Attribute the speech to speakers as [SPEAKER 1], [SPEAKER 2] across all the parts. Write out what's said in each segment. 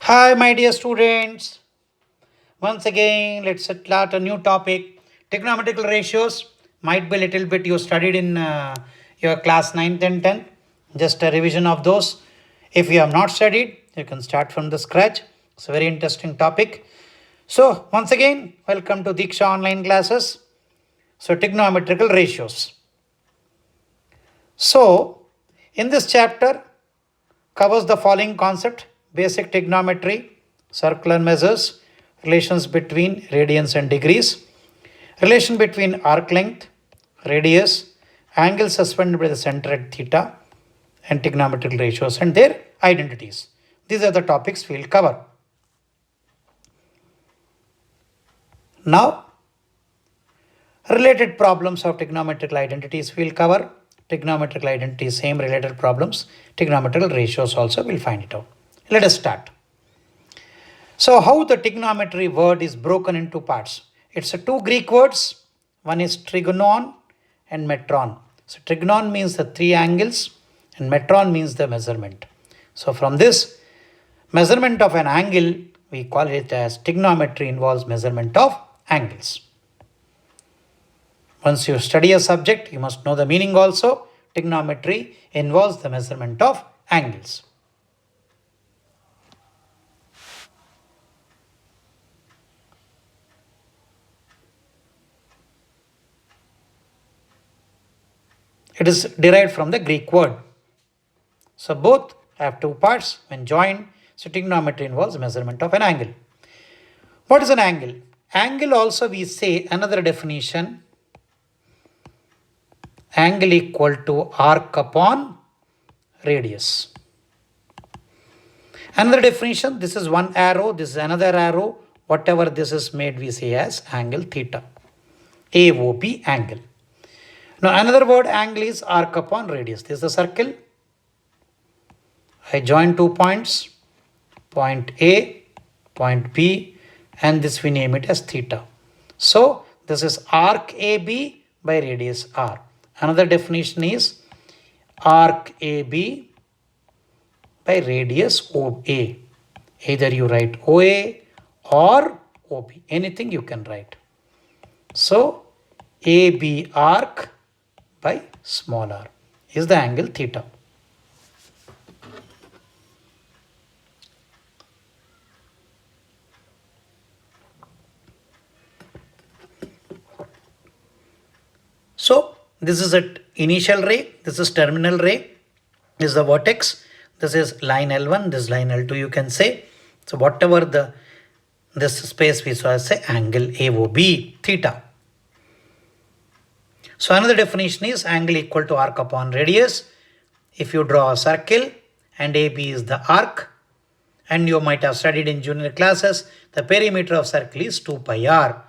[SPEAKER 1] Hi, my dear students. Once again, let's start a new topic. Trigonometrical ratios might be a little bit you studied in your class 9th and 10th. Just a revision of those. If you have not studied, you can start from the scratch. It's a very interesting topic. So, once again, welcome to Diksha online classes. So, trigonometrical ratios. So, in this chapter, covers the following concept: basic trigonometry, circular measures, relations between radians and degrees, relation between arc length, radius, angle suspended by the center at theta, and trigonometrical ratios and their identities. These are the topics we will cover. Now, related problems of trigonometrical identities we will cover. Trigonometrical identities, same related problems. Trigonometrical ratios also we'll find it out. Let us start. So how the trigonometry word is broken into parts? It's two Greek words. One is trigonon and metron. So trigonon means the three angles and metron means the measurement. So from this measurement of an angle, we call it as trigonometry involves measurement of angles. Once you study a subject, you must know the meaning also. Trigonometry involves the measurement of angles. It is derived from the Greek word. So both have two parts. When joined, so trigonometry involves measurement of an angle. What is an angle? Angle also we say another definition. Angle equal to arc upon radius. Another definition, this is one arrow, this is another arrow. Whatever this is made, we say as angle theta. AOB angle. Now another word angle is arc upon radius. This is a circle. I join 2 points, point A, point B, and this we name it as theta. So this is arc AB by radius R. Another definition is arc AB by radius OA. Either you write OA or OB. Anything you can write. So AB arc by small r is the angle theta. So this is an initial ray, this is terminal ray, this is the vertex, this is line L1, this is line L2 you can say. So whatever this space we saw as say angle AOB theta. So another definition is angle equal to arc upon radius. If you draw a circle and AB is the arc, and you might have studied in junior classes, the perimeter of circle is 2 pi r.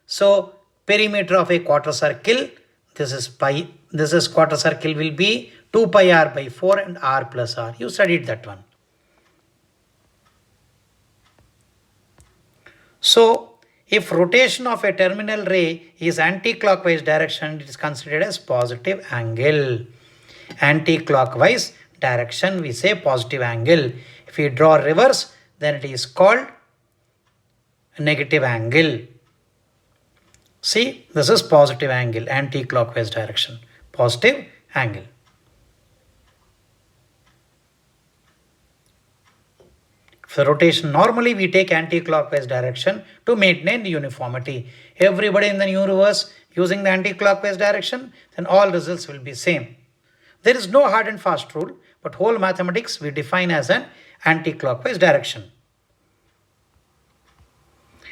[SPEAKER 1] So perimeter of a quarter circle, this is pi, this is quarter circle will be 2 pi r by 4 and r plus r. You studied that one. So if rotation of a terminal ray is anti-clockwise direction, it is considered as positive angle. Anti-clockwise direction, we say positive angle. If we draw reverse, then it is called negative angle. See, this is positive angle, anti-clockwise direction, positive angle. For rotation, normally we take anti-clockwise direction to maintain uniformity. Everybody in the universe using the anti-clockwise direction, then all results will be same. There is no hard and fast rule, but whole mathematics we define as an anti-clockwise direction.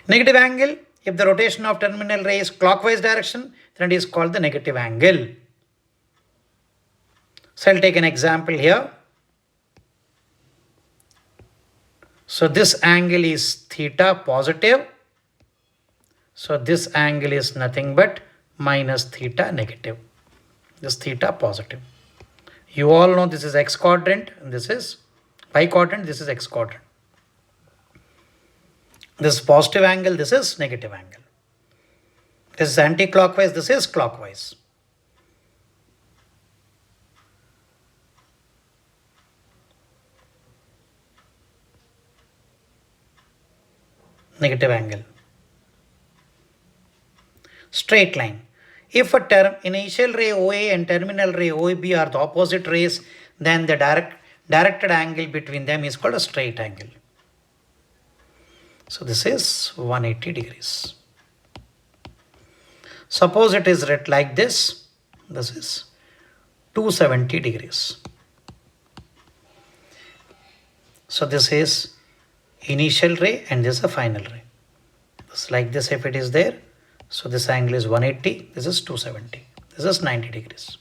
[SPEAKER 1] Negative angle, if the rotation of terminal ray is clockwise direction, then it is called the negative angle. So I'll take an example here. So this angle is theta positive. So this angle is nothing but minus theta negative. This theta positive. You all know this is x quadrant and this is y quadrant, this is x quadrant. This is positive angle, this is negative angle. This is anti-clockwise, this is clockwise. negative angle. Straight line. If a initial ray OA and terminal ray OB are the opposite rays, then the directed angle between them is called a straight angle. So this is 180 degrees. Suppose it is read like this. This is 270 degrees. So this is initial ray and this is a final ray. It's like this if it is there. So this angle is 180, this is 270, this is 90 degrees.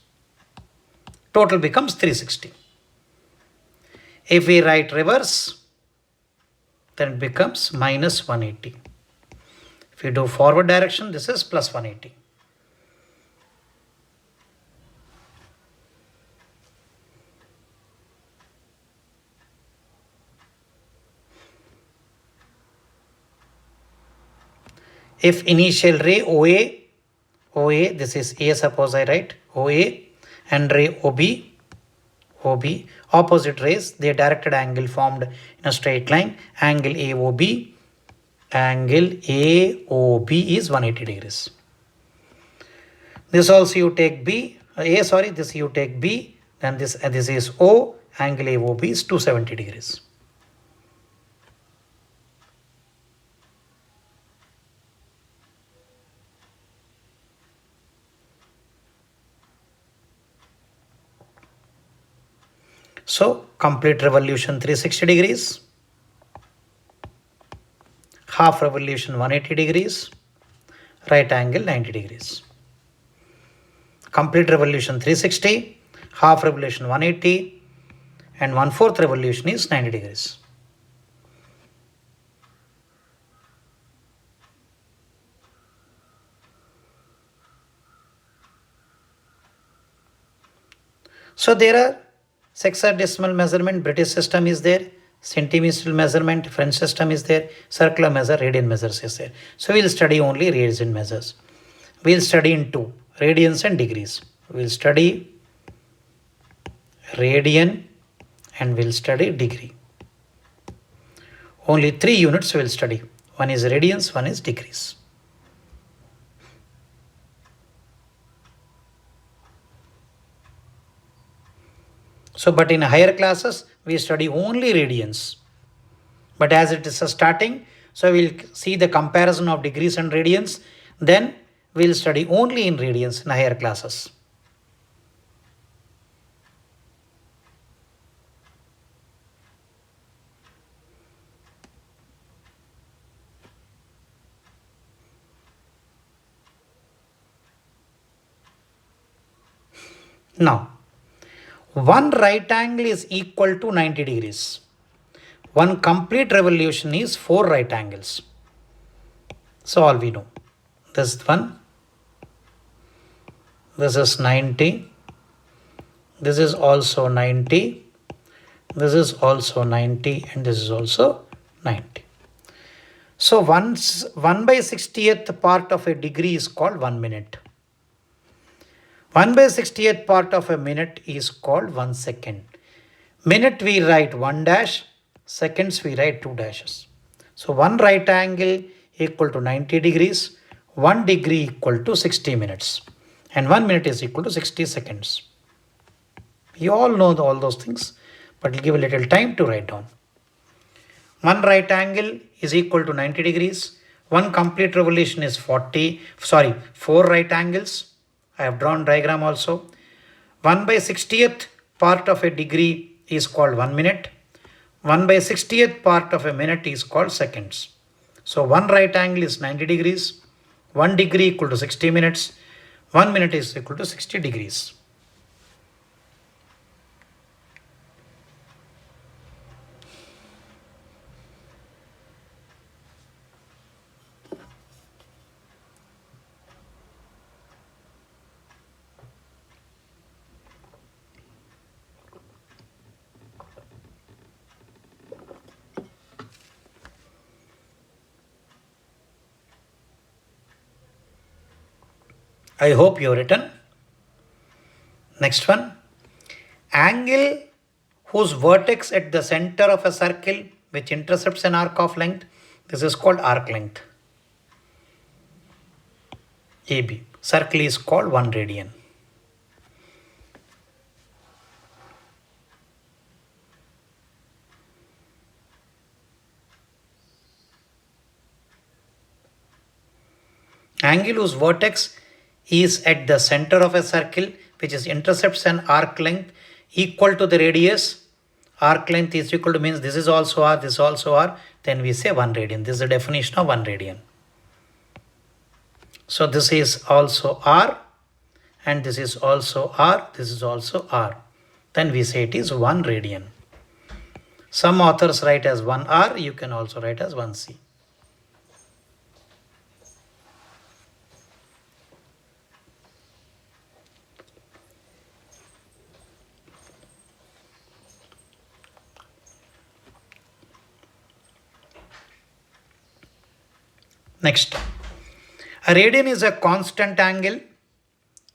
[SPEAKER 1] Total becomes 360. If we write reverse, then it becomes minus 180. If we do forward direction, this is plus 180. If initial ray OA, this is A, suppose I write OA, and ray OB, opposite rays, their directed angle formed in a straight line, angle AOB is 180 degrees. This also you take this you take B, then this is O, angle AOB is 270 degrees. So complete revolution 360 degrees, half revolution 180 degrees, right angle 90 degrees. Complete revolution 360, half revolution 180, and 1/4 revolution is 90 degrees. So there are sexagesimal measurement, British system is there, centimeter measurement, French system is there, circular measure, radian measures is there. So we'll study only radian measures. We'll study in two, radians and degrees. We'll study radian and we'll study degree. Only 3 units we'll study. One is radians, one is degrees. So, but in higher classes, we study only radians. But as it is a starting, so we'll see the comparison of degrees and radians. Then we'll study only in radians in higher classes. Now, one right angle is equal to 90 degrees. One complete revolution is 4 right angles. So all we know. This one. This is 90. This is also 90. This is also 90 and this is also 90. So 1/60th part of a degree is called 1 minute. 1/60th part of a minute is called 1 second. Minute we write 1 dash, seconds we write 2 dashes. So 1 right angle equal to 90 degrees, 1 degree equal to 60 minutes, and 1 minute is equal to 60 seconds. You all know all those things, but I'll give a little time to write down. 1 right angle is equal to 90 degrees. 1 complete revolution is 4 right angles. I have drawn diagram also. 1/60th part of a degree is called 1 minute. 1/60th part of a minute is called seconds. So 1 right angle is 90 degrees. 1 degree equal to 60 minutes. 1 minute is equal to 60 degrees. I hope you have written. Next one. Angle whose vertex at the center of a circle which intercepts an arc of length This is called arc length. AB. Circle is called 1 radian. Angle whose vertex is at the center of a circle, which is intercepts an arc length equal to the radius. Arc length is equal to means this is also r, this is also r, then we say 1 radian. This is the definition of 1 radian. So this is also r, and this is also r, this is also r. Then we say it is 1 radian. Some authors write as 1r, you can also write as 1c. Next, a radian is a constant angle.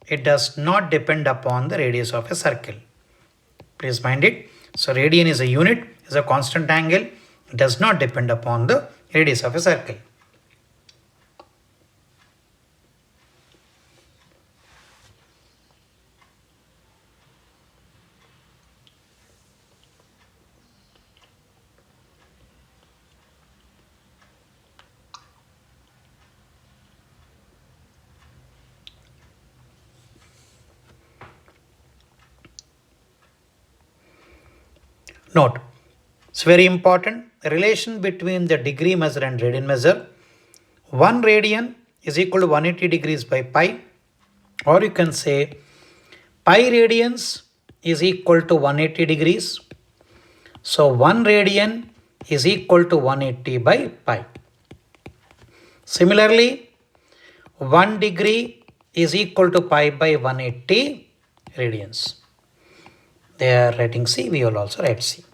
[SPEAKER 1] It does not depend upon the radius of a circle. Please mind it. So radian is a unit, is a constant angle. It does not depend upon the radius of a circle. Note, it's very important, relation between the degree measure and radian measure. 1 radian is equal to 180 degrees by pi, or you can say pi radians is equal to 180 degrees. So 1 radian is equal to 180 by pi. Similarly, 1 degree is equal to pi by 180 radians. They are writing C, we will also write C.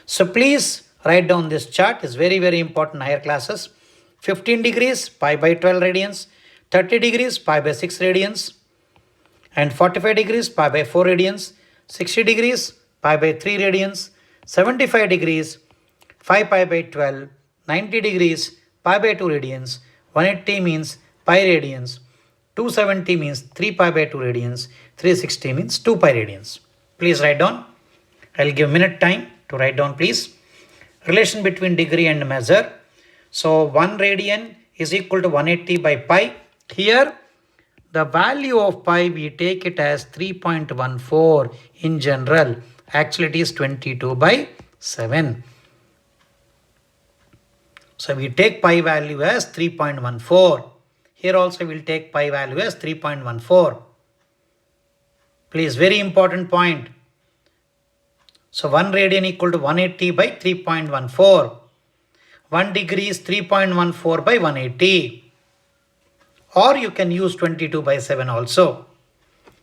[SPEAKER 1] So please write down this chart. It's very, very important in higher classes. 15 degrees, pi by 12 radians. 30 degrees, pi by 6 radians. And 45 degrees, pi by 4 radians. 60 degrees, pi by 3 radians. 75 degrees, 5 pi by 12. 90 degrees, pi by 2 radians. 180 means pi radians. 270 means 3 pi by 2 radians. 360 means 2 pi radians. Please write down. I'll give a minute time to write down, please. Relation between degree and measure. So 1 radian is equal to 180 by pi. Here the value of pi, we take it as 3.14 in general. Actually it is 22 by 7. So we take pi value as 3.14. Here also we'll take pi value as 3.14. Please, very important point. So 1 radian equal to 180 by 3.14. 1 degree is 3.14 by 180. Or you can use 22 by 7 also.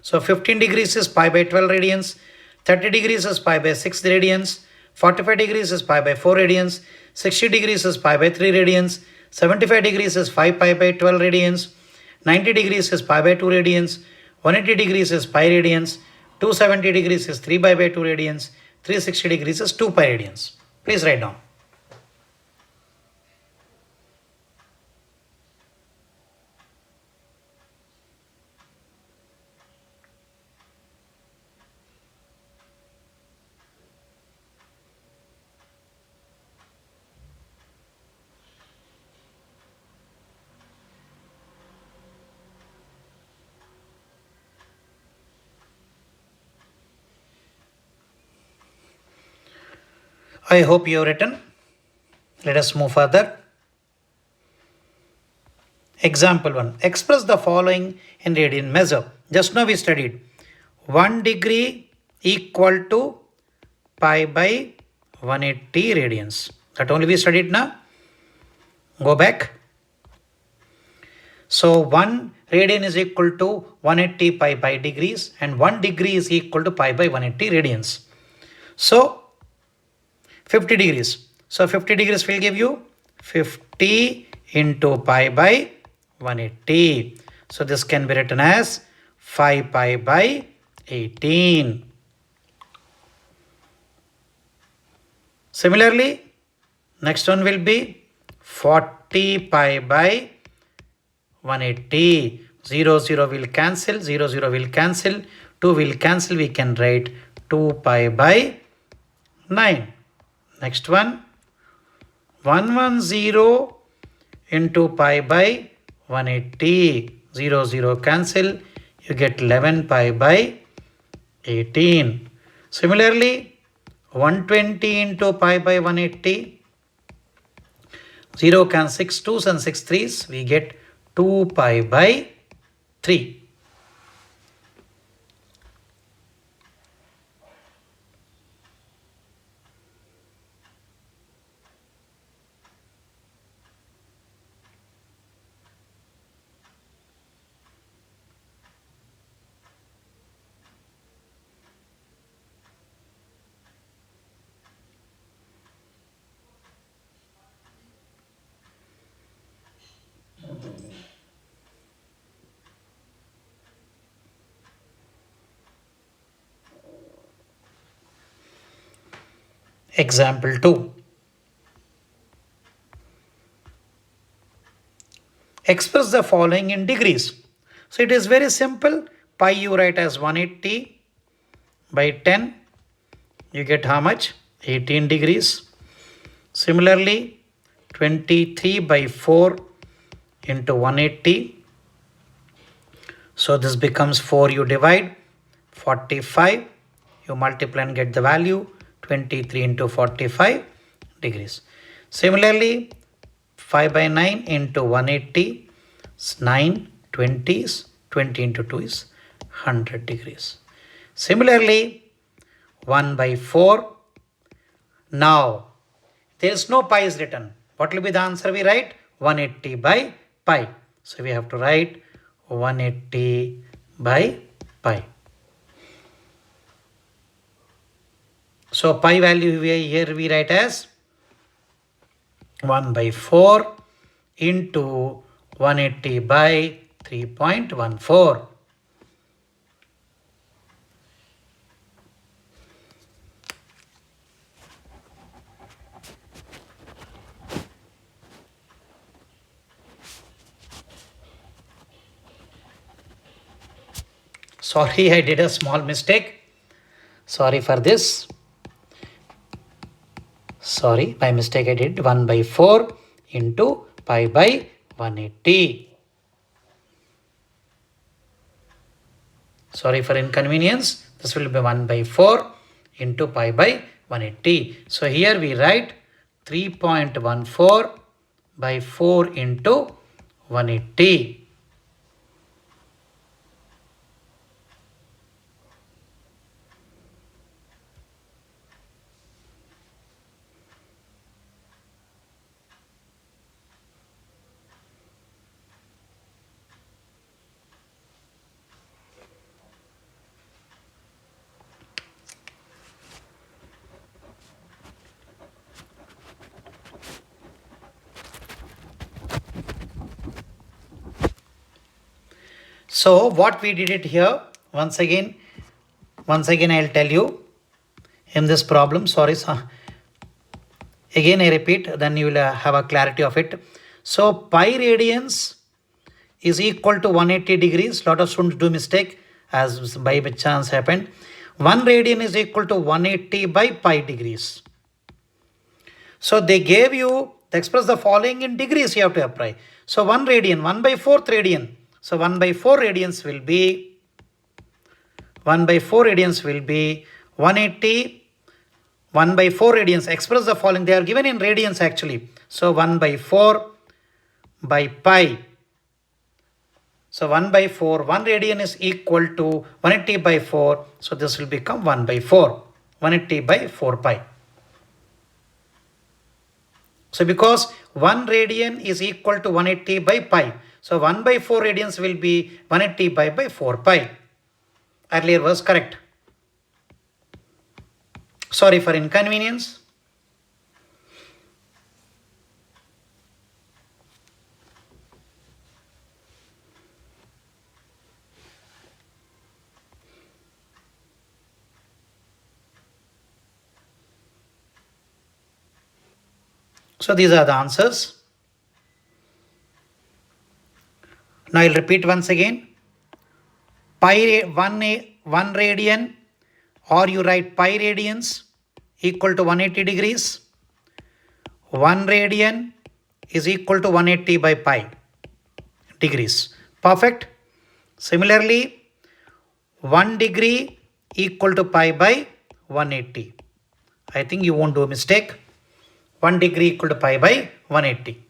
[SPEAKER 1] So 15 degrees is pi by 12 radians. 30 degrees is pi by 6 radians. 45 degrees is pi by 4 radians. 60 degrees is pi by 3 radians. 75 degrees is 5 pi by 12 radians. 90 degrees is pi by 2 radians. 180 degrees is pi radians. 270 degrees is 3 pi by 2 radians. 360 degrees is 2 pi radians. Please write down. I hope you have written. Let us move further. Example 1. Express the following in radian measure. Just now we studied 1 degree equal to pi by 180 radians. That only we studied now. Go back. So 1 radian is equal to 180 pi by degrees, and 1 degree is equal to pi by 180 radians. So 50 degrees. So 50 degrees will give you 50 into pi by 180. So this can be written as 5 pi by 18. Similarly, next one will be 40 pi by 180. 0, 0 will cancel, 0, 0 will cancel, 2 will cancel, we can write 2 pi by 9. Next one, 110 into pi by 180. 0, 0 cancel, you get 11 pi by 18. Similarly, 120 into pi by 180. 0 can 6 2s and 6 3s, we get 2 pi by 3. Example 2. Express the following in degrees. So it is very simple. Pi you write as 180 by 10. You get how much? 18 degrees. Similarly, 23 by 4 into 180. So this becomes 4 you divide. 45. You multiply and get the value. 23 into 45 degrees. Similarly, 5 by 9 into 180 is 9 20s. 20 into 2 is 100 degrees. Similarly, 1 by 4. Now, there is no pi is written. What will be the answer we write? 180 by pi. So we have to write 180 by pi. So pi value here we write as 1 by 4 into 180 by 3.14. Sorry, I did a small mistake. Sorry for this. Sorry, by mistake I did 1 by 4 into pi by 180. Sorry for inconvenience. This will be 1 by 4 into pi by 180. So here we write 3.14 by 4 into 180. So what we did it here, once again I'll tell you in this problem. Sorry, again I repeat, then you will have a clarity of it. So pi radians is equal to 180 degrees. Lot of students do mistake as by chance happened. 1 radian is equal to 180 by pi degrees. So they gave you, they express the following in degrees you have to apply. So 1 radian, 1 by 4th radian. So 1 by 4 radians will be 180. 1 by 4 radians express the following. They are given in radians actually. So 1 by 4 by pi. So 1 by 4, 1 radian is equal to 180 by 4. So this will become 1 by 4, 180 by 4 pi. So because 1 radian is equal to 180 by pi. So 1 by 4 radians will be 180 by 4 pi. Earlier was correct. Sorry for inconvenience. So these are the answers. Now I'll repeat once again. Pi 1 radian, or you write pi radians equal to 180 degrees. 1 radian is equal to 180 by pi degrees. Perfect. Similarly, 1 degree equal to pi by 180. I think you won't do a mistake. 1 degree equal to pi by 180.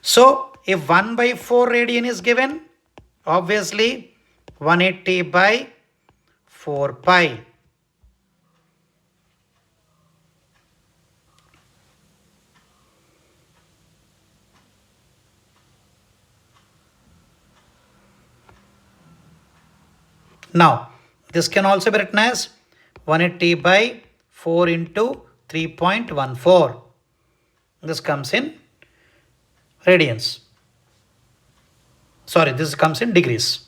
[SPEAKER 1] So if 1 by 4 radian is given, obviously 180 by 4 pi. Now, this can also be written as 180 by 4 into 3.14. This comes in radians. Sorry, this comes in degrees.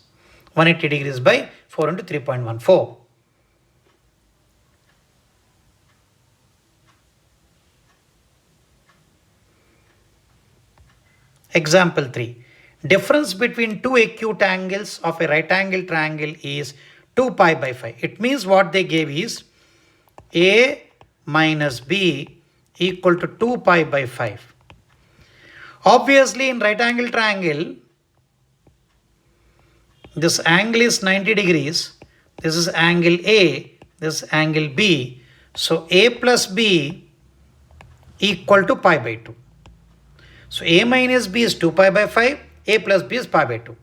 [SPEAKER 1] 180 degrees by 4 into 3.14. Example 3. Difference between two acute angles of a right angle triangle is 2 pi by 5. It means what they gave is A minus B equal to 2 pi by 5. Obviously, in right angle triangle, this angle is 90 degrees. This is angle A. This is angle B. So A plus B equal to pi by 2. So A minus B is 2 pi by 5. A plus B is pi by 2.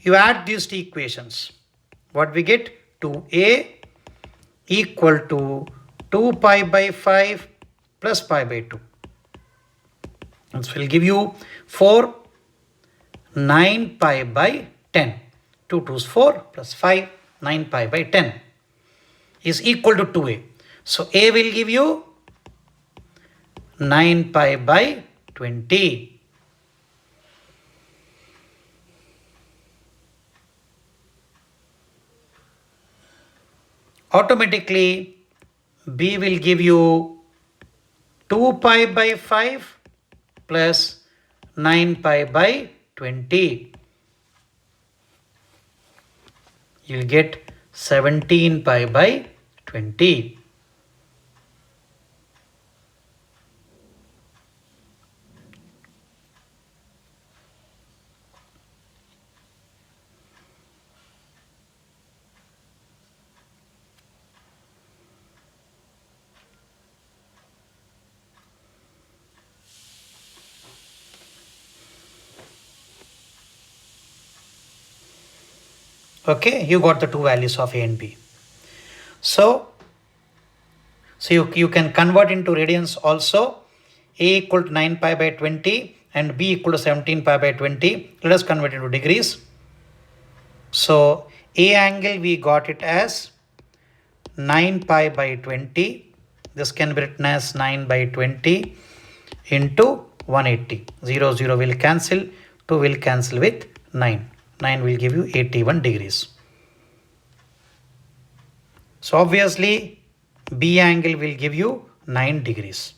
[SPEAKER 1] You add these two equations. What we get? 2A equal to 2 pi by 5 plus pi by 2. This will give you 4, 9 pi by 10. 2 2 is 4 plus 5, 9 pi by 10 is equal to 2A. So A will give you 9 pi by 20. Automatically, B will give you 2 pi by 5 plus 9 pi by 20. You'll get 17 pi by 20. Okay, you got the two values of A and B. So you can convert into radians also. A equal to 9 pi by 20 and B equal to 17 pi by 20. Let us convert into degrees. So A angle we got it as 9 pi by 20. This can be written as 9 by 20 into 180. 0, 0 will cancel. 2 will cancel with 9. 9 will give you 81 degrees. So obviously B angle will give you 9 degrees.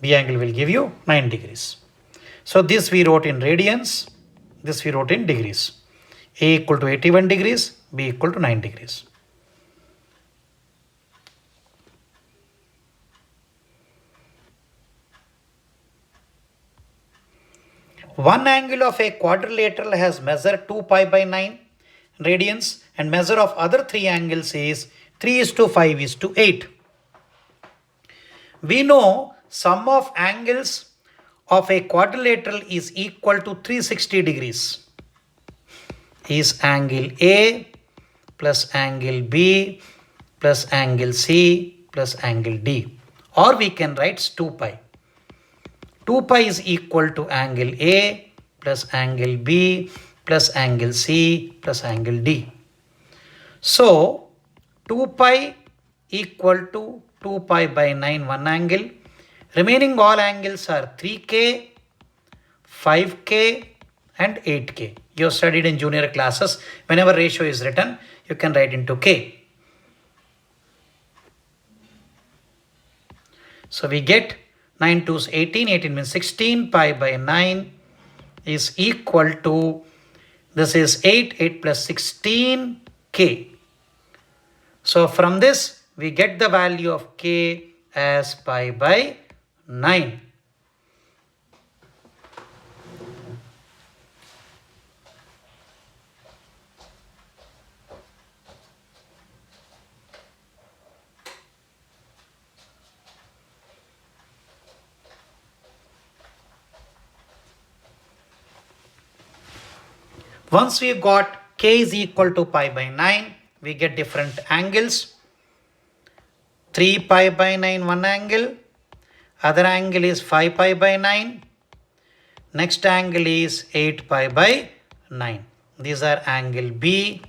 [SPEAKER 1] B angle will give you 9 degrees. So this we wrote in radians. This we wrote in degrees. A equal to 81 degrees. B equal to 9 degrees. One angle of a quadrilateral has measure 2 pi by 9 radians and measure of other three angles is 3:5:8. We know sum of angles of a quadrilateral is equal to 360 degrees. Is angle A plus angle B plus angle C plus angle D. Or we can write 2 pi. 2 pi is equal to angle A plus angle B plus angle C plus angle D. So 2 pi equal to 2 pi by 9 one angle. Remaining all angles are 3K, 5K and 8K. You have studied in junior classes. Whenever ratio is written, you can write into K. So we get 9 2s 18, 18 means 16, pi by 9 is equal to, this is 8, 8 plus 16, k. So from this, we get the value of k as pi by 9. Once we got k is equal to pi by 9, we get different angles. 3 pi by 9, one angle. Other angle is 5 pi by 9. Next angle is 8 pi by 9. These are angle B,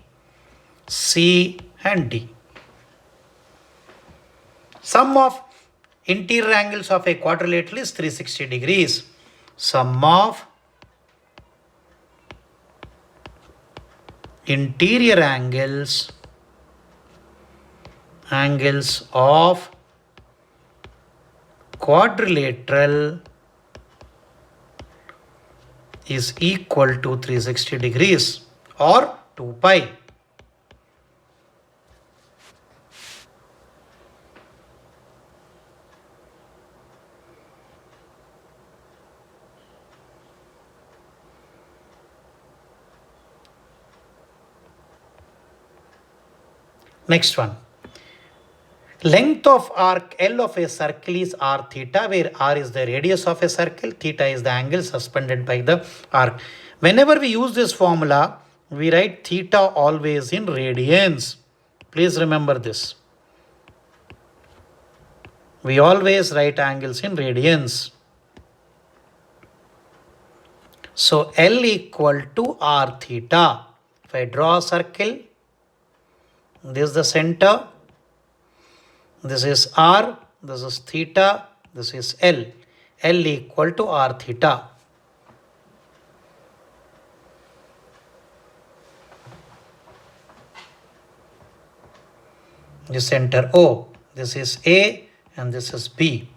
[SPEAKER 1] C and D. Sum of interior angles of a quadrilateral is 360 degrees. Sum of interior angles of quadrilateral is equal to 360 degrees or 2 pi. Next one. Length of arc L of a circle is r theta, where r is the radius of a circle, theta is the angle suspended by the arc. Whenever we use this formula, we write theta always in radians. Please remember this. We always write angles in radians. So L equal to r theta. If I draw a circle, this is the center. This is r, this is theta, this is L. L equal to r theta. This center O, this is A and this is B.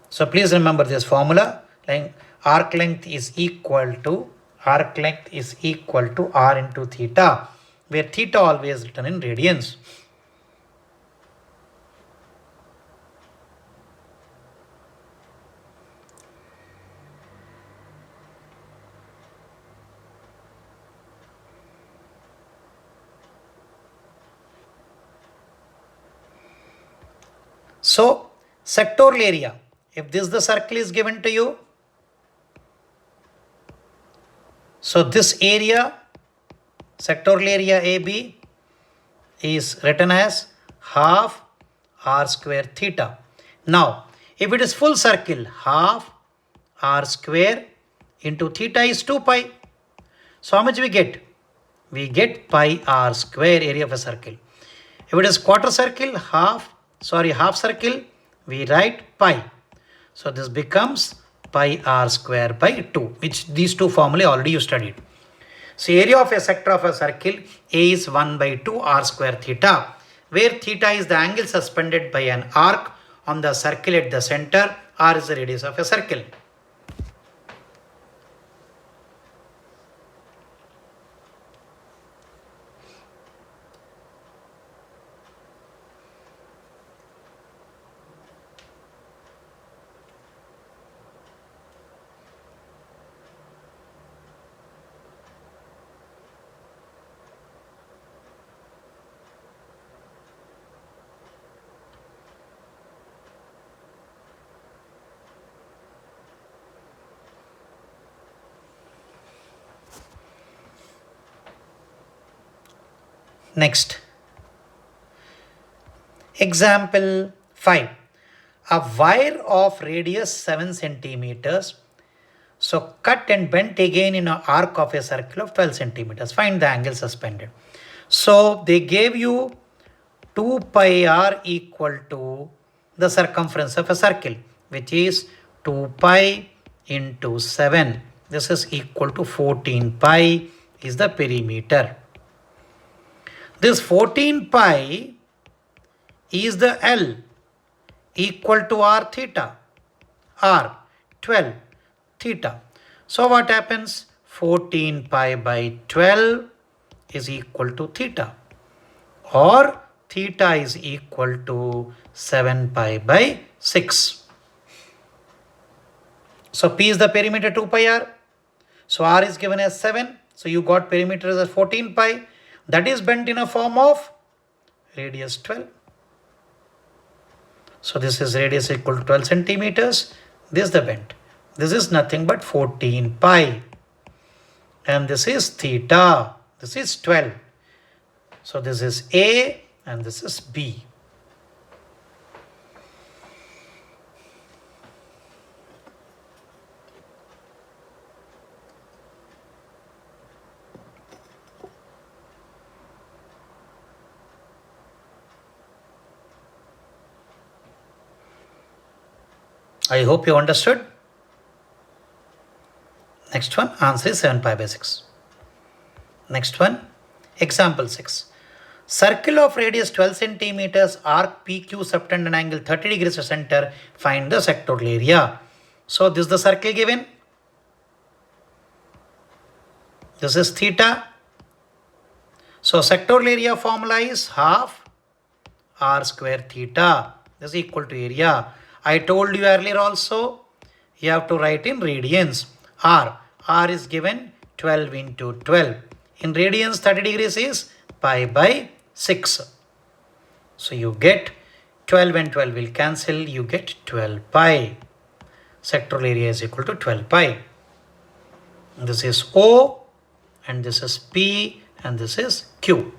[SPEAKER 1] So please remember this formula. Arc length is equal to r into theta, where theta always written in radians. So sectoral area, if this the circle is given to you, so this area, sectoral area AB, is written as half r square theta. Now, if it is full circle, half r square into theta is 2 pi. So how much we get? We get pi r square, area of a circle. If it is quarter circle, half circle, we write pi. So this becomes pi r square by 2, which these two formulae already you studied. So area of a sector of a circle, A is 1 by 2 r square theta, where theta is the angle suspended by an arc on the circle at the center, r is the radius of a circle. Next, example 5. A wire of radius 7 centimeters, so cut and bent again in an arc of a circle of 12 centimeters. Find the angle suspended. So they gave you 2 pi r equal to the circumference of a circle, which is 2 pi into 7. This is equal to 14 pi is the perimeter. This 14 pi is the L. equal to r theta. R 12 theta. So what happens? 14 pi by 12 is equal to theta, or theta is equal to 7 pi by 6. So P is the perimeter 2 pi r. So R is given as 7. So you got perimeter as 14 pi. That is bent in a form of radius 12. So this is radius equal to 12 centimeters. This is the bend. This is nothing but 14 pi. And this is theta. This is 12. So this is A and this is B. I hope you understood. Next one, answer is 7 pi by 6. Next one, example 6. Circle of radius 12 centimeters, arc PQ subtended angle 30 degrees to center. Find the sectoral area. So this is the circle given. This is theta. So sectoral area formula is half r square theta. This is equal to area. I told you earlier also, you have to write in radians. R is given 12 into 12. In radians, 30 degrees is pi by 6. So you get 12 and 12 will cancel. You get 12 pi. Sectoral area is equal to 12 pi. This is O and this is P and this is Q.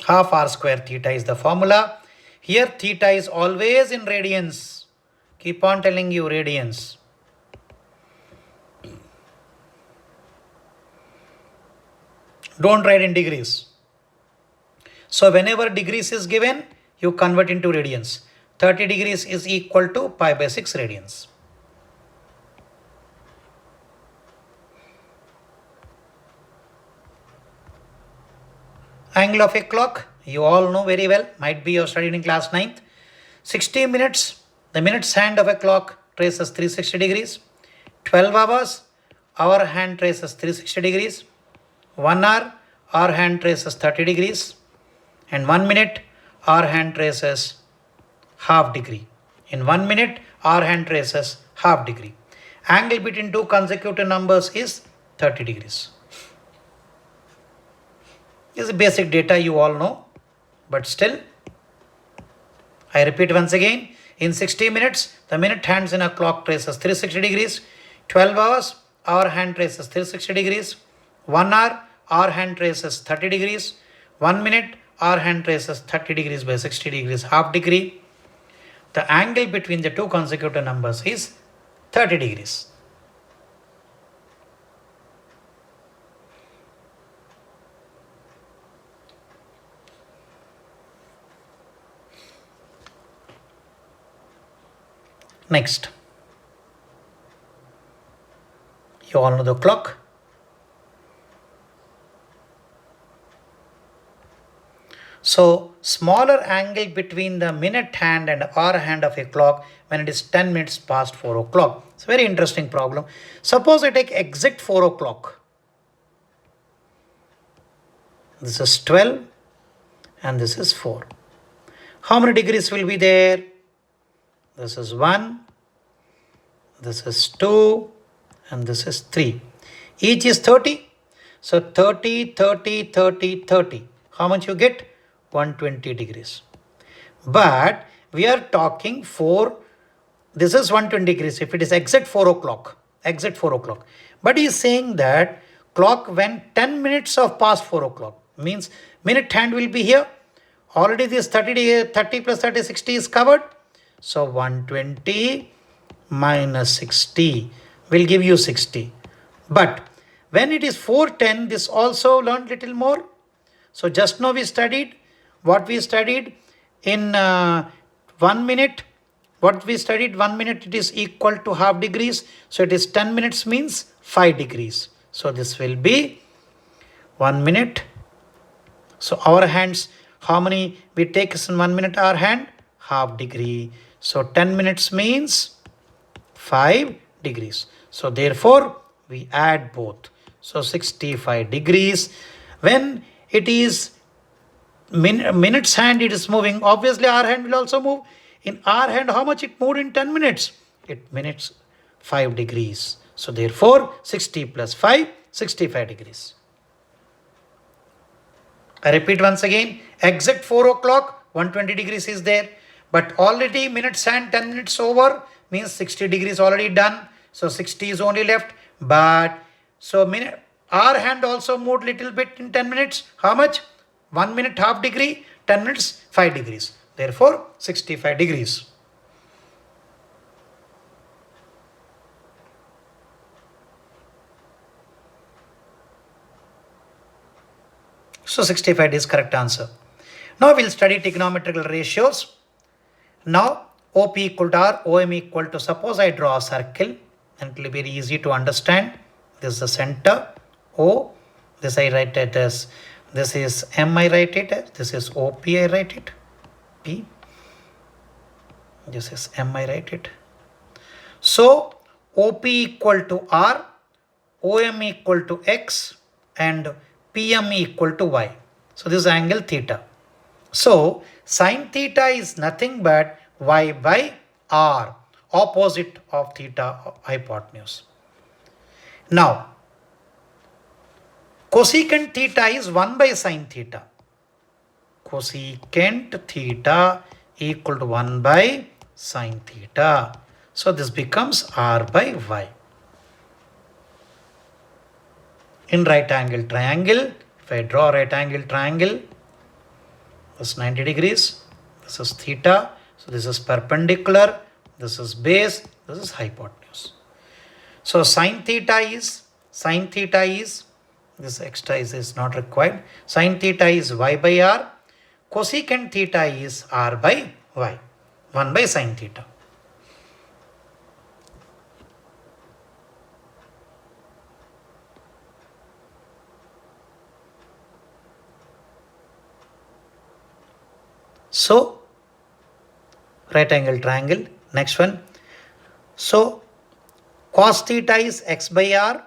[SPEAKER 1] Half r square theta is the formula. Here theta is always in radians. Keep on telling you radians. Don't write in degrees. So whenever degrees is given, you convert into radians. 30 degrees is equal to pi by 6 radians. Angle of a clock, you all know very well, might be you studied in class 9th. 60 minutes, the minutes hand of a clock traces 360 degrees. 12 hours, our hand traces 360 degrees. 1 hour, our hand traces 30 degrees. And 1 minute, our hand traces half degree. In 1 minute, our hand traces half degree. Angle between two consecutive numbers is 30 degrees. This is basic data you all know, but still, I repeat once again, in 60 minutes, the minute hands in a clock traces 360 degrees. 12 hours, our hand traces 360 degrees. 1 hour, our hand traces 30 degrees. 1 minute, our hand traces 30 degrees by 60 degrees, half degree. The angle between the two consecutive numbers is 30 degrees. Next, you all know the clock. So, smaller angle between the minute hand and hour hand of a clock when it is 10 minutes past 4 o'clock. It's a very interesting problem. Suppose I take exact 4 o'clock. This is 12 and this is 4. How many degrees will be there? This is 1, this is 2, and this is 3. Each is 30. So 30, 30, 30, 30. How much you get? 120 degrees. But we are talking 4. This is 120 degrees if it is exact 4 o'clock. Exact 4 o'clock. But he is saying that clock went 10 minutes of past 4 o'clock. Means minute hand will be here. Already this 30 plus 30, 60 is covered. So 120 minus 60 will give you 60. But when it is 410, this also learned little more. So just now we studied what we studied in 1 minute. What we studied, 1 minute it is equal to half degrees. So it is 10 minutes means 5 degrees. So this will be 1 minute. So our hands, how many we take in 1 minute our hand? Half degree. So 10 minutes means 5 degrees. So therefore we add both. So 65 degrees. When it is minute's hand, it is moving. Obviously our hand will also move. In our hand, how much it moved in 10 minutes? It minutes 5 degrees. So therefore 60 plus 5, 65 degrees. I repeat once again, exact 4 o'clock, 120 degrees is there. But already minutes hand 10 minutes over means 60 degrees already done. So 60 is only left. But so our hand also moved little bit in 10 minutes. How much? 1 minute half degree, 10 minutes 5 degrees. Therefore 65 degrees. So 65 is correct answer. Now we'll study trigonometrical ratios. Now OP equal to R, OM equal to, suppose I draw a circle and it will be very easy to understand. This is the center O. This I write it as, this is M I write it as, this is OP I write it, P. This is M I write it. So OP equal to R, OM equal to X and PM equal to Y. So this is angle theta. So sine theta is nothing but Y by R, opposite of theta hypotenuse. Now cosecant theta is 1 by sine theta. Cosecant theta equal to 1 by sine theta. So this becomes R by Y. In right angle triangle, if I draw right angle triangle, this is 90 degrees, this is theta, so this is perpendicular, this is base, this is hypotenuse. So sine theta is, this extra is not required, sine theta is Y by R, cosecant theta is R by Y, 1 by sine theta. So right angle triangle, next one. So cos theta is X by R,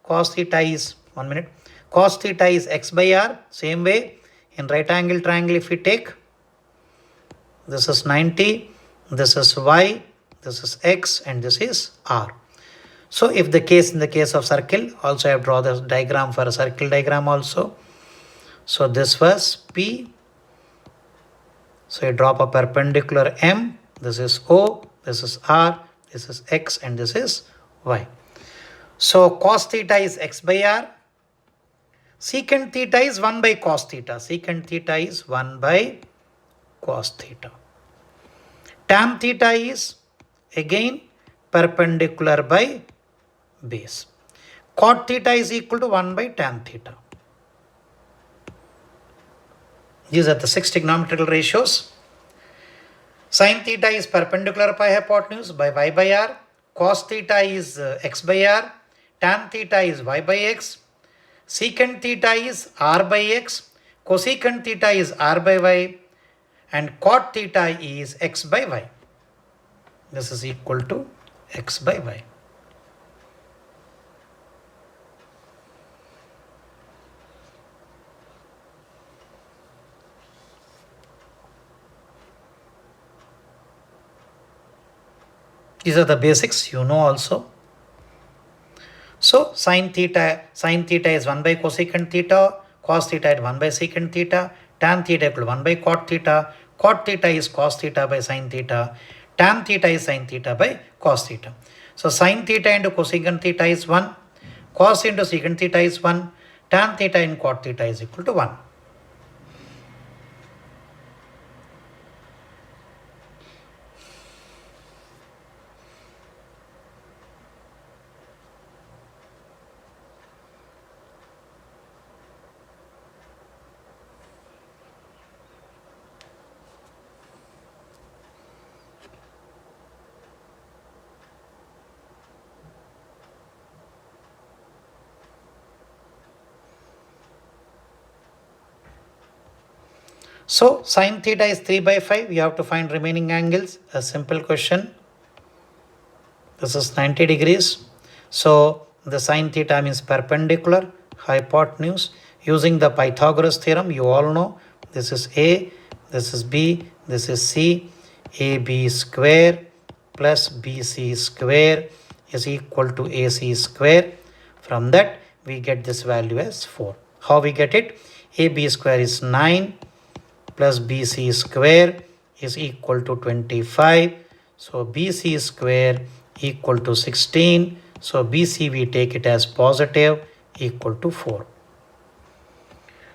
[SPEAKER 1] cos theta is, 1 minute, cos theta is X by R. Same way in right angle triangle, if we take, this is 90, this is Y, this is X and this is R. So if the case, in the case of circle, also I have drawn the diagram for a circle diagram also. So this was P. So you drop a perpendicular M, this is O, this is R, this is X and this is Y. So cos theta is X by R, secant theta is 1 by cos theta, secant theta is 1 by cos theta. Tan theta is again perpendicular by base. Cot theta is equal to 1 by tan theta. These are the 6 trigonometrical ratios. Sin theta is perpendicular by hypotenuse by Y by R. Cos theta is X by R. Tan theta is Y by X. Secant theta is R by X. Cosecant theta is R by Y. And cot theta is X by Y. This is equal to X by Y. These are the basics, you know also. So sin theta is 1 by cosecant theta, cos theta is 1 by secant theta, tan theta equal to 1 by cot theta is cos theta by sin theta, tan theta is sin theta by cos theta. So sin theta into cosecant theta is 1, cos into secant theta is 1, tan theta into cot theta is equal to 1. So sine theta is 3 by 5. You have to find remaining angles. A simple question. This is 90 degrees. So the sine theta means perpendicular, hypotenuse. Using the Pythagoras theorem, you all know this is A, this is B, this is C. AB square plus BC square is equal to AC square. From that, we get this value as 4. How we get it? AB square is 9 plus BC square is equal to 25. So BC square equal to 16. So BC we take it as positive equal to 4.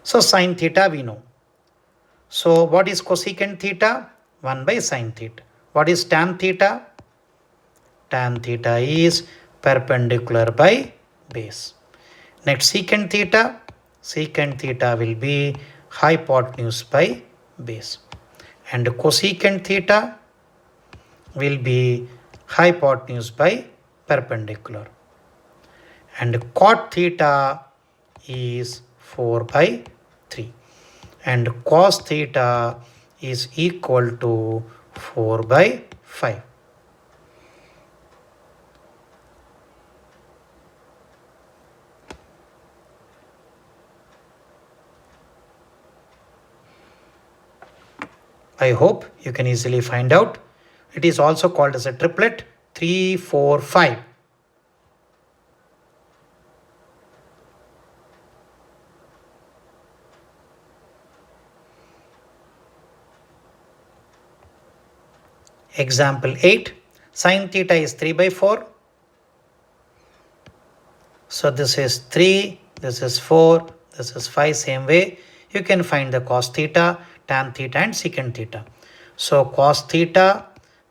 [SPEAKER 1] So sine theta we know. So what is cosecant theta? 1 by sine theta. What is tan theta? Tan theta is perpendicular by base. Next secant theta. Secant theta will be hypotenuse by base. And cosecant theta will be hypotenuse by perpendicular. And cot theta is 4 by 3. And cos theta is equal to 4 by 5. I hope you can easily find out. It is also called as a triplet 3, 4, 5. Example 8. Sine theta is 3 by 4. So this is 3, this is 4, this is 5. Same way, you can find the cos theta, tan theta and secant theta. So cos theta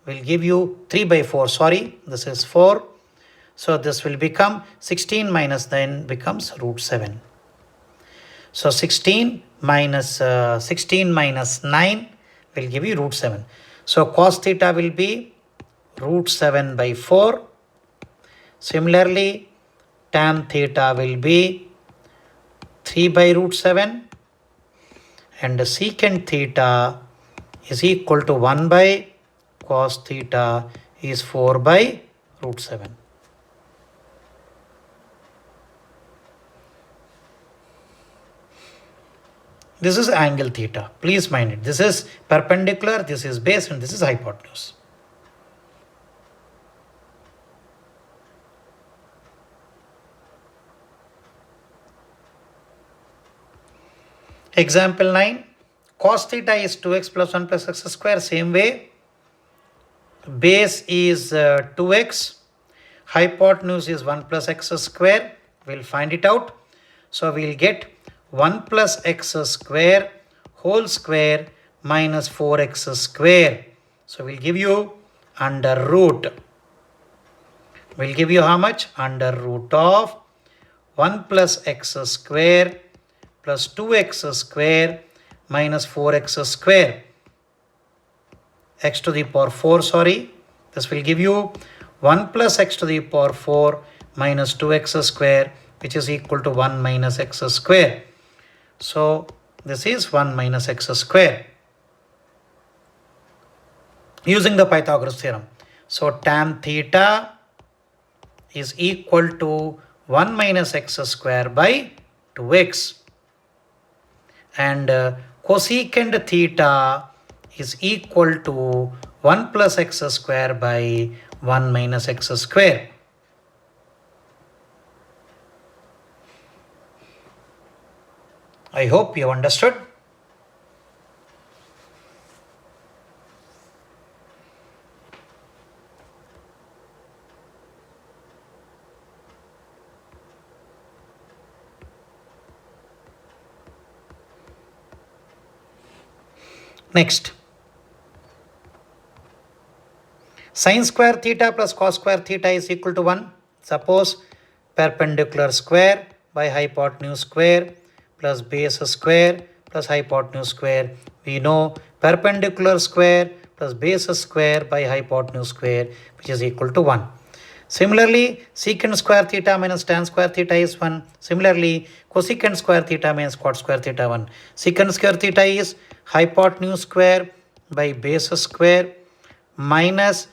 [SPEAKER 1] will give you 3 by 4. Sorry, this is 4. So this will become 16 minus 9 becomes root 7. So 16 minus 9 will give you root 7. So cos theta will be root 7 by 4. Similarly, tan theta will be 3 by root 7. And the secant theta is equal to 1 by cos theta is 4 by root 7. This is angle theta. Please mind it. This is perpendicular, this is base, and this is hypotenuse. Example 9. Cos theta is 2x plus 1 plus x square. Same way. Base is 2x. Hypotenuse is 1 plus x square. We'll find it out. So we'll get 1 plus x square whole square minus 4x square. So we'll give you under root. We'll give you how much? Under root of 1 plus x square plus 2x square minus 4x square. X to the power 4, sorry. This will give you 1 plus x to the power 4 minus 2x square, which is equal to 1 minus x square. So this is 1 minus x square. Using the Pythagoras theorem. So tan theta is equal to 1 minus x square by 2x. And cosecant theta is equal to 1 plus x square by 1 minus x square. I hope you understood. Next, sine square theta plus cos square theta is equal to 1. Suppose perpendicular square by hypotenuse square plus base square plus hypotenuse square. We know perpendicular square plus base square by hypotenuse square, which is equal to 1. Similarly, secant square theta minus tan square theta is 1. Similarly, cosecant square theta minus cot square theta 1. Secant square theta is hypotenuse square by base square minus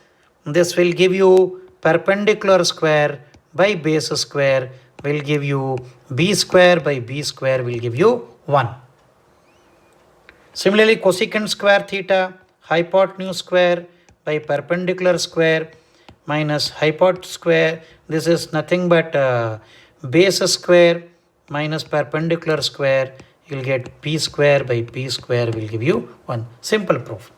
[SPEAKER 1] this will give you perpendicular square by base square will give you b square by b square will give you 1. Similarly, cosecant square theta hypotenuse square by perpendicular square minus hypotenuse square. This is nothing but base square minus perpendicular square. You will get p square by p square will give you 1. Simple proof.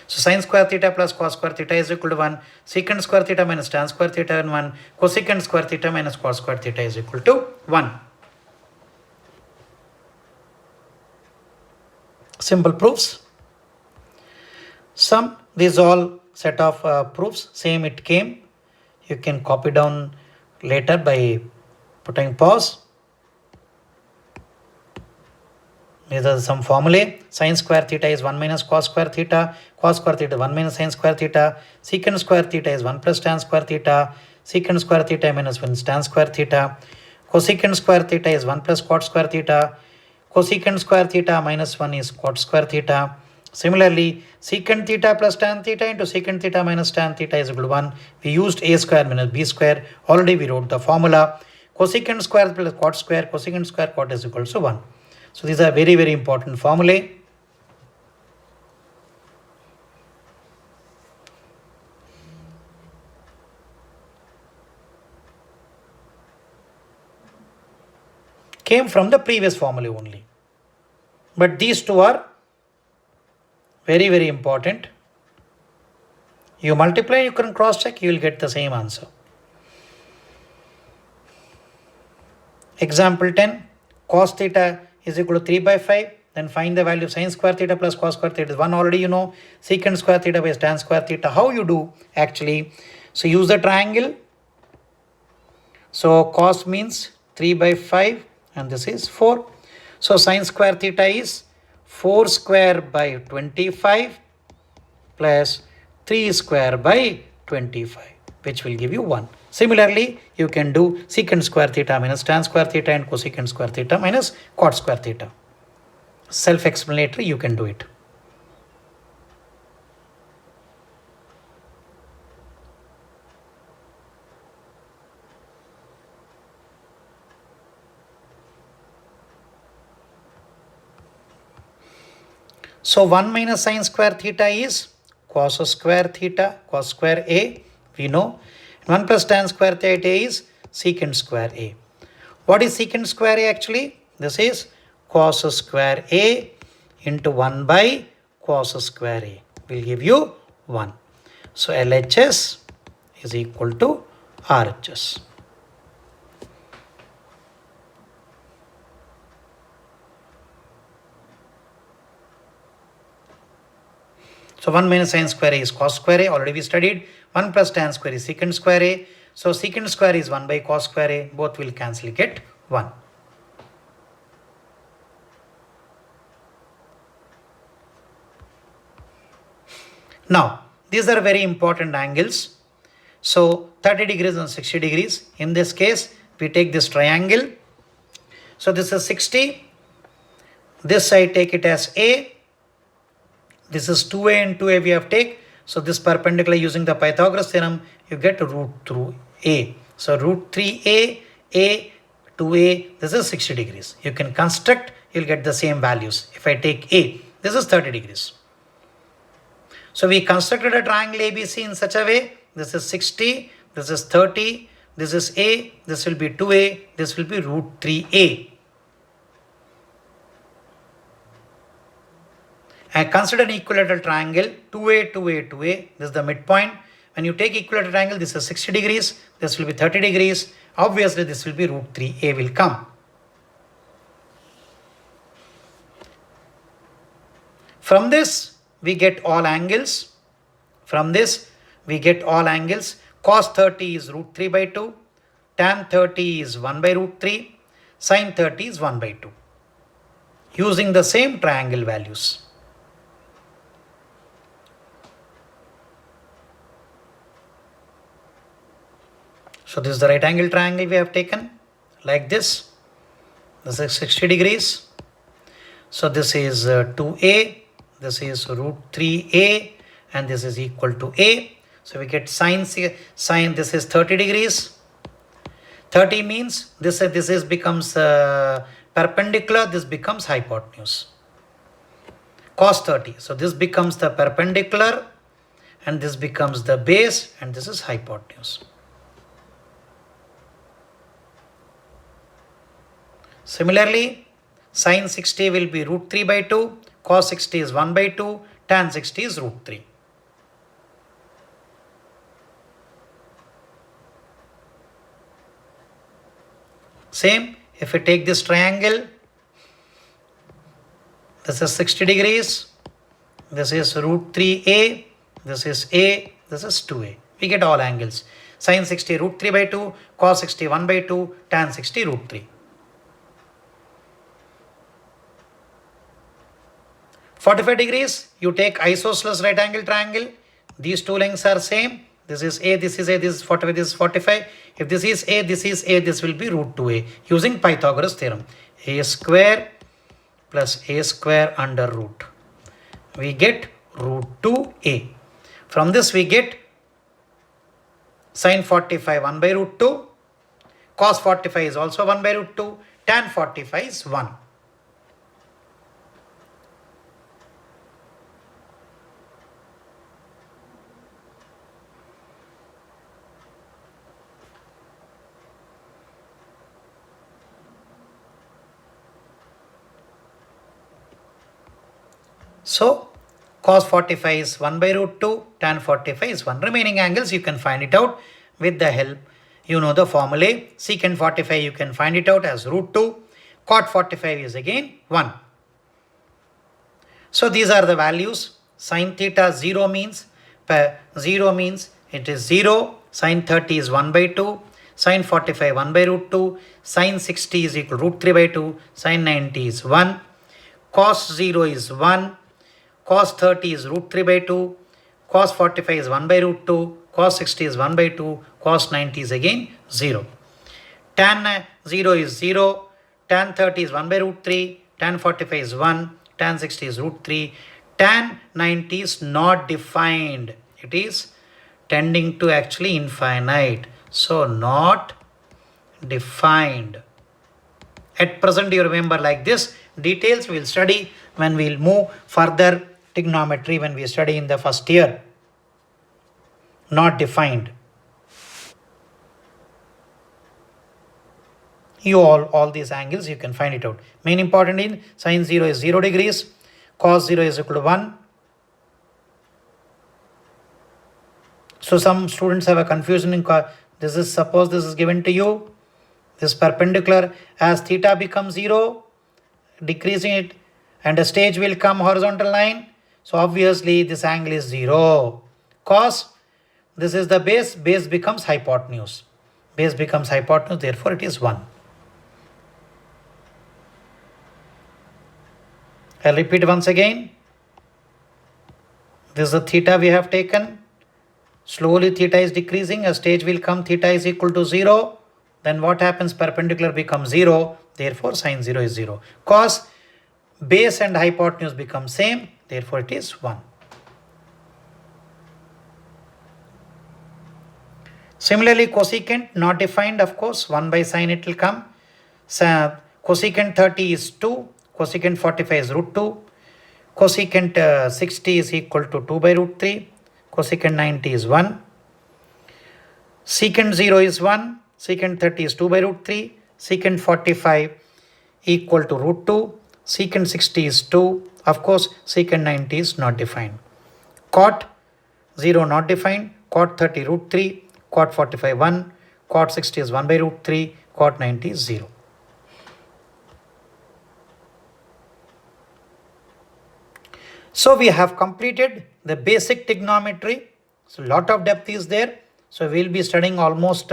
[SPEAKER 1] So sin square theta plus cos square theta is equal to 1. Secant square theta minus tan square theta is 1. Cosecant square theta minus cos square theta is equal to 1. Simple proofs. These all set of proofs. Same it came. You can copy down later by putting pause. These are some formulae. Sin square theta is 1 minus cos square theta. Cos square theta is 1 minus sin square theta. Secant square theta is 1 plus tan square theta. Secant square theta minus 1 tan square theta. Cosecant square theta is 1 plus cot square theta. Cosecant square theta minus 1 is cot square theta. Similarly, secant theta plus tan theta into secant theta minus tan theta is equal to 1. We used a square minus b square. Already we wrote the formula. Cosecant square plus cot square. Cosecant square cot is equal to 1. So these are very, very important formulae. Came from the previous formula only. But these two are very, very important. You multiply, you can cross check, you will get the same answer. Example 10, cos theta is equal to 3 by 5. Then find the value of sin square theta plus cos square theta is 1 already you know. Secant square theta by tan square theta. How you do actually? So use the triangle. So cos means 3 by 5 and this is 4. So sin square theta is 4 square by 25 plus 3 square by 25, which will give you 1. Similarly, you can do secant square theta minus tan square theta and cosecant square theta minus cot square theta. Self-explanatory, you can do it. So 1 minus sin square theta is cos square theta, cos square A, we know. 1 plus tan square theta is secant square A. What is secant square A actually? This is cos square A into 1 by cos square A will give you 1. So LHS is equal to RHS. So 1 minus sin square A is cos square A, already we studied. 1 plus tan square is secant square A. So secant square is 1 by cos square A. Both will cancel, get 1. Now, these are very important angles. So 30 degrees and 60 degrees. In this case, we take this triangle. So this is 60. This I take it as A. This is 2a and 2a we have take. So this perpendicular using the Pythagoras theorem, you get root through a. So root 3a, a, 2a, this is 60 degrees. You can construct, you'll get the same values. If I take a, this is 30 degrees. So we constructed a triangle ABC in such a way, this is 60, this is 30, this is a, this will be 2a, this will be root 3a. I consider an equilateral triangle 2a, 2a, 2a. This is the midpoint. When you take equilateral triangle, this is 60 degrees. This will be 30 degrees. Obviously, this will be root 3a will come. From this, we get all angles. From this, we get all angles. Cos 30 is root 3 by 2. Tan 30 is 1 by root 3. Sin 30 is 1 by 2. Using the same triangle values. So this is the right angle triangle we have taken like this. This is 60 degrees. So this is 2a, this is root 3a, and this is equal to a. So we get sine this is 30 degrees. 30 means this becomes perpendicular, this becomes hypotenuse. Cos 30. So this becomes the perpendicular and this becomes the base and this is hypotenuse. Similarly, sin 60 will be root 3 by 2, cos 60 is 1 by 2, tan 60 is root 3. Same, if we take this triangle, this is 60 degrees, this is root 3a, this is a, this is 2a. We get all angles. Sin 60 root 3 by 2, cos 60 1 by 2, tan 60 root 3. 45 degrees, you take isosceles right angle triangle. These two lengths are same. This is a, this is a, this is 45, this is 45. If this is a, this will be root 2a using Pythagoras theorem. A square plus a square under root. We get root 2a. From this we get sin 45 1 by root 2. Cos 45 is also 1 by root 2. Tan 45 is 1. So, cos 45 is 1 by root 2, tan 45 is 1. Remaining angles you can find it out with the help. You know the formulae. Secant 45 you can find it out as root 2. Cot 45 is again 1. So, these are the values. Sin theta 0 means it is 0. Sin 30 is 1 by 2. Sin 45 1 by root 2. Sin 60 is equal to root 3 by 2. Sin 90 is 1. Cos 0 is 1. Cos 30 is root 3 by 2, cos 45 is 1 by root 2, cos 60 is 1 by 2, cos 90 is again 0. Tan 0 is 0, tan 30 is 1 by root 3, tan 45 is 1, tan 60 is root 3, tan 90 is not defined. It is tending to actually infinite. So not defined. At present you remember like this. Details we will study when we will move further trigonometry when we study in the first year. Not defined. You all these angles you can find it out. Main important in sin 0 is 0 degrees, cos 0 is equal to 1. So some students have a confusion in this is, suppose this is given to you, this perpendicular, as theta becomes 0, decreasing it, and a stage will come horizontal line. So obviously this angle is 0. Cos, this is the base becomes hypotenuse. Base becomes hypotenuse, therefore it is 1. I'll repeat once again. This is the theta we have taken. Slowly theta is decreasing, a stage will come, theta is equal to 0. Then what happens? Perpendicular becomes 0, therefore sin 0 is 0. Cos, base and hypotenuse become same, therefore it is 1. Similarly, cosecant not defined, of course, 1 by sin it will come. So, cosecant 30 is 2, cosecant 45 is root 2, cosecant 60 is equal to 2 by root 3, cosecant 90 is 1, secant 0 is 1, secant 30 is 2 by root 3, secant 45 equal to root 2, secant 60 is 2, of course secant 90 is not defined. Cot 0 not defined, cot 30 root 3, cot 45 1, cot 60 is 1 by root 3, cot 90 is 0. So we have completed the basic trigonometry. So lot of depth is there. So we will be studying almost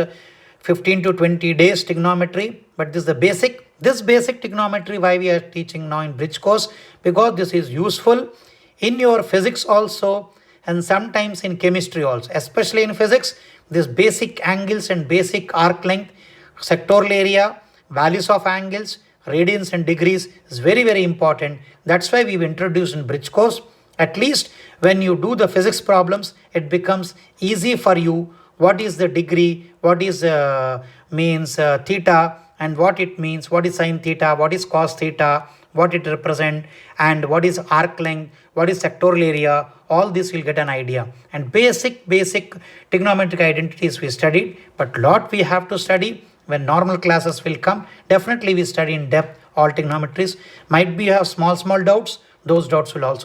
[SPEAKER 1] 15 to 20 days trigonometry. But this is the basic. This basic trigonometry why we are teaching now in bridge course, because this is useful in your physics also and sometimes in chemistry also. Especially in physics, This basic angles and basic arc length, sectoral area, values of angles, radians and degrees is very, very important. That's why we've introduced in bridge course. At least when you do the physics problems, it becomes easy for you. What is the degree? What is means theta, and what it means? What is sine theta? What is cos theta? What it represent, and what is arc length? What is sectoral area? All this will get an idea. And basic trigonometric identities we studied, but lot we have to study. When normal classes will come, definitely we study in depth all trigonometries. Might be have small doubts. Those doubts will also